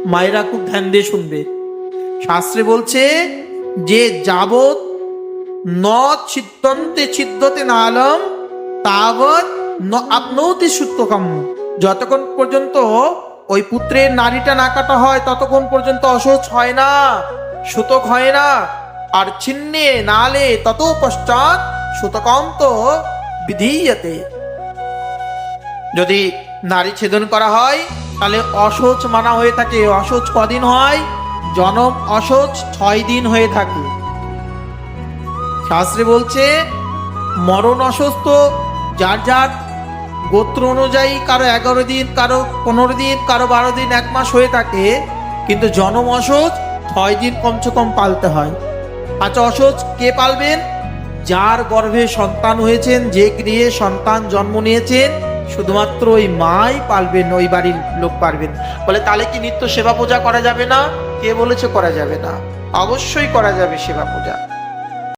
মায়েরা খুব ধ্যান দিয়ে শুনবে। শাস্ত্রে বলছে যে যাবৎ ন ছিদ্যন্তে ছিদ্যতে নালম তাবৎ ন আপনৌতি সুতকম। যতক্ষণ পর্যন্ত ওই পুত্রের নারীটা না কাটা হয় ততক্ষণ পর্যন্ত অসহ্য হয় না, সুতক হয় না। আর ছিন্নে নালে তত পশ্চাৎ সুতকম তো বিধীয়তে। যদি নারী ছেদন করা হয় তাহলে অসহ্য মানা হয়ে থাকে। অসহ্য কদিন হয়? জনম অসহ্য 6 দিন হয়ে থাকে। শাস্ত্রে বলছে মরণ অসুস্থ যার যার গোত্র অনুযায়ী, কারো 11 দিন, কারো 15 দিন, কারো 12 দিন, 1 মাস হয়ে থাকে, কিন্তু জনম অসহ্য 6 দিন কমসে কম পালতে হয়। আচ্ছা, অসহ্য কে পালবেন? যার গর্ভে সন্তান হয়েছেন, যে গৃহে সন্তান জন্ম নিয়েছেন, শুধুমাত্র ওই মাই পালবেন, ওই বাড়ির লোক পারবেন। বলে তাহলে কি নিত্য সেবা পূজা করা যাবে না? কে বলেছে করা যাবে না? অবশ্যই করা যাবে সেবা পূজা।